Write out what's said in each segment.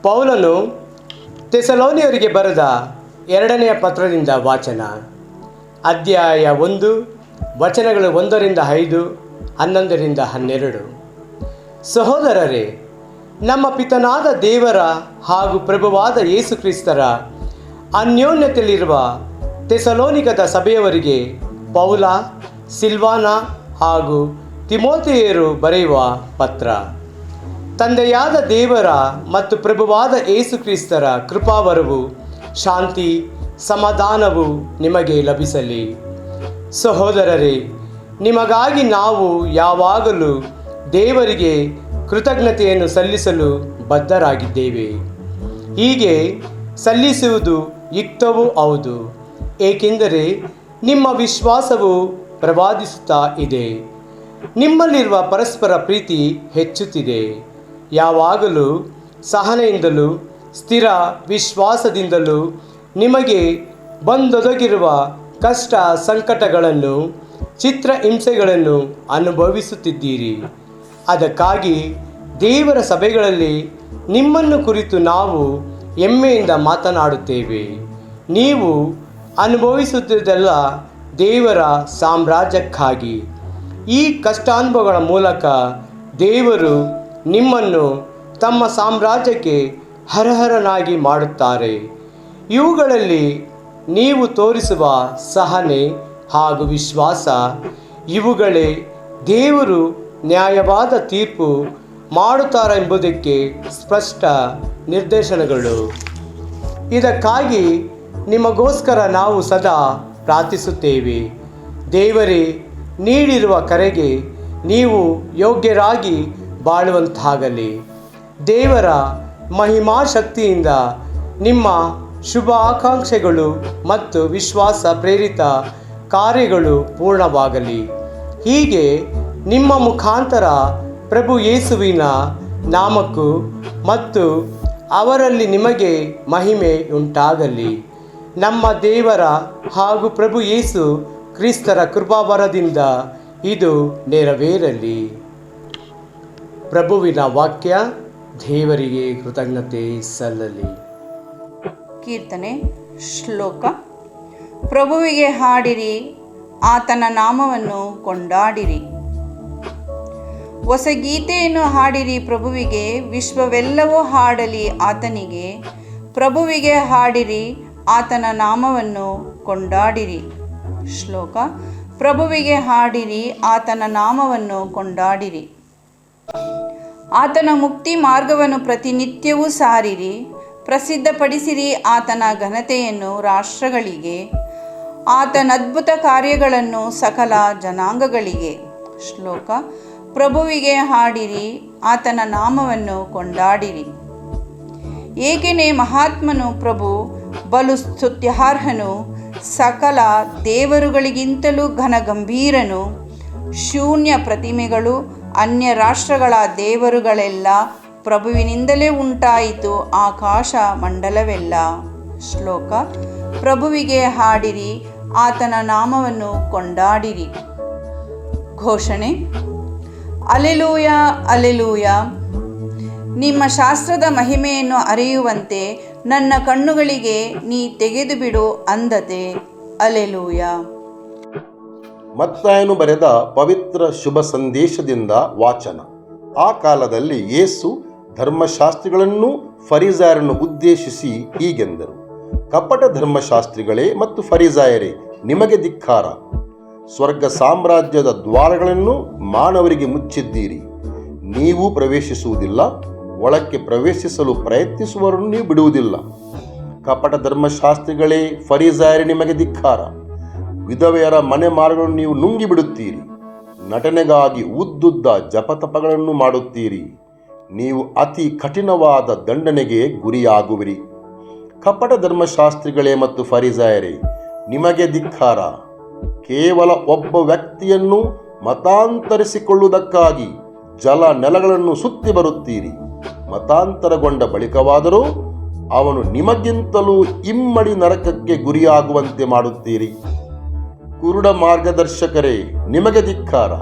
ಪೌಲನು ಥೆಸಲೋನಿಯರಿಗೆ ಬರೆದ 2ನೇ ಪತ್ರದಿಂದ ವಾಚನ. ಅಧ್ಯಾಯ 1, ವಚನಗಳು 1-5, 11-12. ಸಹೋದರರೇ, ನಮ್ಮ ಪಿತನಾದ ದೇವರ ಹಾಗೂ ಪ್ರಭುವಾದ ಯೇಸು ಕ್ರಿಸ್ತರ ಅನ್ಯೋನ್ಯತೆಯಲ್ಲಿರುವ ಥೆಸಲೋನಿಕದ ಸಭೆಯವರಿಗೆ ಪೌಲ, ಸಿಲ್ವಾನ ಹಾಗೂ ತಿಮೋಥೆಯರು ಬರೆಯುವ ಪತ್ರ. ತಂದೆಯಾದ ದೇವರ ಮತ್ತು ಪ್ರಭುವಾದ ಯೇಸು ಕ್ರಿಸ್ತರ ಕೃಪಾವರವು, ಶಾಂತಿ, ಸಮಾಧಾನವು ನಿಮಗೆ ಲಭಿಸಲಿ. ಸಹೋದರರೇ, ನಿಮಗಾಗಿ ನಾವು ಯಾವಾಗಲೂ ದೇವರಿಗೆ ಕೃತಜ್ಞತೆಯನ್ನು ಸಲ್ಲಿಸಲು ಬದ್ಧರಾಗಿದ್ದೇವೆ. ಹೀಗೆ ಸಲ್ಲಿಸುವುದು ಯುಕ್ತವೂ ಹೌದು, ಏಕೆಂದರೆ ನಿಮ್ಮ ವಿಶ್ವಾಸವು ಪ್ರವಾದಿಸುತ್ತಾ ಇದೆ. ನಿಮ್ಮಲ್ಲಿರುವ ಪರಸ್ಪರ ಪ್ರೀತಿ ಹೆಚ್ಚುತ್ತಿದೆ. ಯಾವಾಗಲೂ ಸಹನೆಯಿಂದಲೂ ಸ್ಥಿರ ವಿಶ್ವಾಸದಿಂದಲೂ ನಿಮಗೆ ಬಂದೊದಗಿರುವ ಕಷ್ಟ ಸಂಕಟಗಳನ್ನು, ಚಿತ್ರಹಿಂಸೆಗಳನ್ನು ಅನುಭವಿಸುತ್ತಿದ್ದೀರಿ. ಅದಕ್ಕಾಗಿ ದೇವರ ಸಭೆಗಳಲ್ಲಿ ನಿಮ್ಮನ್ನು ಕುರಿತು ನಾವು ಹೆಮ್ಮೆಯಿಂದ ಮಾತನಾಡುತ್ತೇವೆ. ನೀವು ಅನುಭವಿಸುತ್ತಿದ್ದೆಲ್ಲ ದೇವರ ಸಾಮ್ರಾಜ್ಯಕ್ಕಾಗಿ. ಈ ಕಷ್ಟಾನುಭವಗಳ ಮೂಲಕ ದೇವರು ನಿಮ್ಮನ್ನು ತಮ್ಮ ಸಾಮ್ರಾಜ್ಯಕ್ಕೆ ಅರ್ಹರನ್ನಾಗಿ ಮಾಡುತ್ತಾರೆ. ಇವುಗಳಲ್ಲಿ ನೀವು ತೋರಿಸುವ ಸಹನೆ ಹಾಗೂ ವಿಶ್ವಾಸ, ಇವುಗಳೇ ದೇವರು ನ್ಯಾಯವಾದ ತೀರ್ಪು ಮಾಡುತ್ತಾರೆಂಬುದಕ್ಕೆ ಸ್ಪಷ್ಟ ನಿರ್ದೇಶನಗಳು. ಇದಕ್ಕಾಗಿ ನಿಮಗೋಸ್ಕರ ನಾವು ಸದಾ ಪ್ರಾರ್ಥಿಸುತ್ತೇವೆ. ದೇವರೇ ನೀಡಿರುವ ಕರೆಗೆ ನೀವು ಯೋಗ್ಯರಾಗಿ ಬಾಳುವಂತಾಗಲಿ. ದೇವರ ಮಹಿಮಾ ಶಕ್ತಿಯಿಂದ ನಿಮ್ಮ ಶುಭ ಆಕಾಂಕ್ಷೆಗಳು ಮತ್ತು ವಿಶ್ವಾಸ ಪ್ರೇರಿತ ಕಾರ್ಯಗಳು ಪೂರ್ಣವಾಗಲಿ. ಹೀಗೆ ನಿಮ್ಮ ಮುಖಾಂತರ ಪ್ರಭು ಯೇಸುವಿನ ನಾಮಕ್ಕೂ ಮತ್ತು ಅವರಲ್ಲಿ ನಿಮಗೆ ಮಹಿಮೆ ಉಂಟಾಗಲಿ. ನಮ್ಮ ದೇವರ ಹಾಗೂ ಪ್ರಭು ಯೇಸು ಕ್ರಿಸ್ತರ ಕೃಪಾವರದಿಂದ ಇದು ನೆರವೇರಲಿ. ಪ್ರಭುವಿನ ವಾಕ್ಯ. ದೇವರಿಗೆ ಕೃತಜ್ಞತೆ ಸಲ್ಲಲಿ. ಕೀರ್ತನೆ. ಶ್ಲೋಕ. ಪ್ರಭುವಿಗೆ ಹಾಡಿರಿ, ಆತನ ನಾಮವನ್ನು ಕೊಂಡಾಡಿರಿ. ಹೊಸ ಗೀತೆಯನ್ನು ಹಾಡಿರಿ ಪ್ರಭುವಿಗೆ, ವಿಶ್ವವೆಲ್ಲವೂ ಹಾಡಲಿ ಆತನಿಗೆ. ಪ್ರಭುವಿಗೆ ಹಾಡಿರಿ, ಆತನ ನಾಮವನ್ನು ಕೊಂಡಾಡಿರಿ. ಶ್ಲೋಕ. ಪ್ರಭುವಿಗೆ ಹಾಡಿರಿ, ಆತನ ನಾಮವನ್ನು ಕೊಂಡಾಡಿರಿ. ಆತನ ಮುಕ್ತಿ ಮಾರ್ಗವನ್ನು ಪ್ರತಿನಿತ್ಯವೂ ಸಾರಿರಿ. ಪ್ರಸಿದ್ಧಪಡಿಸಿರಿ ಆತನ ಘನತೆಯನ್ನು ರಾಷ್ಟ್ರಗಳಿಗೆ, ಆತನ ಅದ್ಭುತ ಕಾರ್ಯಗಳನ್ನು ಸಕಲ ಜನಾಂಗಗಳಿಗೆ. ಶ್ಲೋಕ. ಪ್ರಭುವಿಗೆ ಹಾಡಿರಿ, ಆತನ ನಾಮವನ್ನು ಕೊಂಡಾಡಿರಿ. ಏಕೆನೇ ಮಹಾತ್ಮನು ಪ್ರಭು ಬಲು ಸ್ತುತ್ಯಾರ್ಹನು, ಸಕಲ ದೇವರುಗಳಿಗಿಂತಲೂ ಘನಗಂಭೀರನು. ಶೂನ್ಯ ಪ್ರತಿಮೆಗಳು, ಅನ್ಯ ರಾಷ್ಟ್ರಗಳ ದೇವರುಗಳೆಲ್ಲ ಪ್ರಭುವಿನಿಂದಲೇ ಉಂಟಾಯಿತು, ಆಕಾಶ ಮಂಡಲವೆಲ್ಲ. ಶ್ಲೋಕ. ಪ್ರಭುವಿಗೆ ಹಾಡಿರಿ, ಆತನ ನಾಮವನ್ನು ಕೊಂಡಾಡಿರಿ. ಘೋಷಣೆ. Alleluia, alleluia. ನಿಮ್ಮ ಶಾಸ್ತ್ರದ ಮಹಿಮೆಯನ್ನು ಅರಿಯುವಂತೆ ನನ್ನ ಕಣ್ಣುಗಳಿಗೆ ನೀ ತೆಗೆದುಬಿಡು ಅಂದತೆ. ಅಲೆಲೂಯ. ಮತ್ತಾಯನು ಬರೆದ ಪವಿತ್ರ ಶುಭ ಸಂದೇಶದಿಂದ ವಾಚನ. ಆ ಕಾಲದಲ್ಲಿ ಯೇಸು ಧರ್ಮಶಾಸ್ತ್ರಿಗಳನ್ನೂ ಫರಿಸಾಯರನ್ನು ಉದ್ದೇಶಿಸಿ ಹೀಗೆಂದರು: ಕಪಟ ಧರ್ಮಶಾಸ್ತ್ರಿಗಳೇ ಮತ್ತು ಫರಿಸಾಯರೇ, ನಿಮಗೆ ಧಿಕ್ಕಾರ. ಸ್ವರ್ಗ ಸಾಮ್ರಾಜ್ಯದ ದ್ವಾರಗಳನ್ನು ಮಾನವರಿಗೆ ಮುಚ್ಚಿದ್ದೀರಿ. ನೀವು ಪ್ರವೇಶಿಸುವುದಿಲ್ಲ, ಒಳಕ್ಕೆ ಪ್ರವೇಶಿಸಲು ಪ್ರಯತ್ನಿಸುವವರನ್ನು ನೀವು ಬಿಡುವುದಿಲ್ಲ. ಕಪಟ ಧರ್ಮಶಾಸ್ತ್ರಿಗಳೇ, ಫರಿಸಾಯರೇ, ನಿಮಗೆ ಧಿಕ್ಕಾರ. ವಿಧವೆಯರ ಮನೆ ಮಾರ್ಗಗಳನ್ನು ನೀವು ನುಂಗಿ ಬಿಡುತ್ತೀರಿ. ನಟನೆಗಾಗಿ ಉದ್ದುದ್ದ ಜಪತಪಗಳನ್ನು ಮಾಡುತ್ತೀರಿ. ನೀವು ಅತಿ ಕಠಿಣವಾದ ದಂಡನೆಗೆ ಗುರಿಯಾಗುವಿರಿ. ಕಪಟ ಧರ್ಮಶಾಸ್ತ್ರಿಗಳೇ ಮತ್ತು ಫರಿಸಾಯರೇ, ನಿಮಗೆ ಧಿಕ್ಕಾರ. ಕೇವಲ ಒಬ್ಬ ವ್ಯಕ್ತಿಯನ್ನು ಮತಾಂತರಿಸಿಕೊಳ್ಳುವುದಕ್ಕಾಗಿ ಜಲ ನೆಲಗಳನ್ನು ಸುತ್ತಿ ಬರುತ್ತೀರಿ. ಮತಾಂತರಗೊಂಡ ಬಳಿಕವಾದರೂ ಅವನು ನಿಮಗಿಂತಲೂ ಇಮ್ಮಡಿ ನರಕಕ್ಕೆ ಗುರಿಯಾಗುವಂತೆ ಮಾಡುತ್ತೀರಿ. ಕುರುಡ ಮಾರ್ಗದರ್ಶಕರೇ, ನಿಮಗೆ ಧಿಕ್ಕಾರ.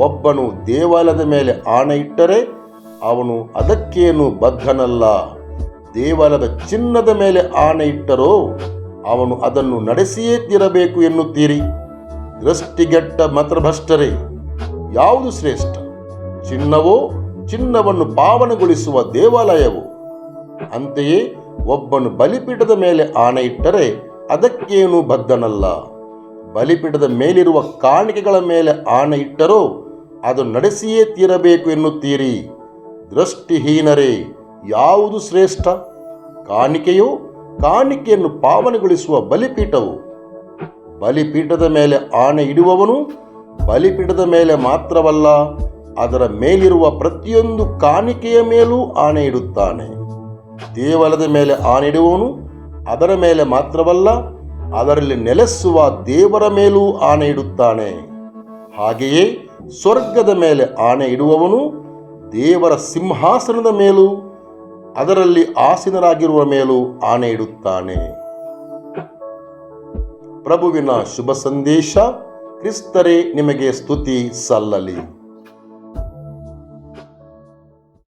ಒಬ್ಬನು ದೇವಾಲಯದ ಮೇಲೆ ಆಣೆ ಇಟ್ಟರೆ ಅವನು ಅದಕ್ಕೇನು ಬದ್ಧನಲ್ಲ. ದೇವಾಲಯದ ಚಿನ್ನದ ಮೇಲೆ ಆಣೆ ಇಟ್ಟರೋ ಅವನು ಅದನ್ನು ನಡೆಸಿಯೇ ತೀರಬೇಕು ಎನ್ನುತ್ತೀರಿ. ದೃಷ್ಟಿಗೆಟ್ಟ ಮಂತ್ರಭ್ರಷ್ಟರೇ, ಯಾವುದು ಶ್ರೇಷ್ಠ? ಚಿನ್ನವೋ, ಚಿನ್ನವನ್ನು ಪಾವನಗೊಳಿಸುವ ದೇವಾಲಯವೋ? ಅಂತೆಯೇ ಒಬ್ಬನು ಬಲಿಪೀಠದ ಮೇಲೆ ಆಣೆ ಇಟ್ಟರೆ ಅದಕ್ಕೇನು ಬದ್ಧನಲ್ಲ. ಬಲಿಪೀಠದ ಮೇಲಿರುವ ಕಾಣಿಕೆಗಳ ಮೇಲೆ ಆಣೆ ಇಟ್ಟರೋ ಅದು ನಡೆಸಿಯೇ ತೀರಬೇಕು ಎನ್ನುತ್ತೀರಿ. ದೃಷ್ಟಿಹೀನರೇ, ಯಾವುದು ಶ್ರೇಷ್ಠ? ಕಾಣಿಕೆಯೋ, ಕಾಣಿಕೆಯನ್ನು ಪಾವನಗೊಳಿಸುವ ಬಲಿಪೀಠವು? ಬಲಿಪೀಠದ ಮೇಲೆ ಆಣೆ ಇಡುವವನು ಬಲಿಪೀಠದ ಮೇಲೆ ಮಾತ್ರವಲ್ಲ, ಅದರ ಮೇಲಿರುವ ಪ್ರತಿಯೊಂದು ಕಾಣಿಕೆಯ ಮೇಲೂ ಆಣೆ ಇಡುತ್ತಾನೆ. ದೇವಾಲಯದ ಮೇಲೆ ಆಣೆ ಇಡುವವನು ಅದರ ಮೇಲೆ ಮಾತ್ರವಲ್ಲ, ಅದರಲ್ಲಿ ನೆಲೆಸುವ ದೇವರ ಮೇಲೂ ಆಣೆ ಇಡುತ್ತಾನೆ. ಹಾಗೆಯೇ ಸ್ವರ್ಗದ ಮೇಲೆ ಆಣೆ ಇಡುವವನು ದೇವರ ಸಿಂಹಾಸನದ ಮೇಲೂ ಅದರಲ್ಲಿ ಆಸೀನರಾಗಿರುವ ಮೇಲೂ ಆಣೆ ಇಡುತ್ತಾನೆ. ಪ್ರಭುವಿನ ಶುಭ ಸಂದೇಶ. ಕ್ರಿಸ್ತರೇ ನಿಮಗೆ ಸ್ತುತಿ ಸಲ್ಲಲಿ.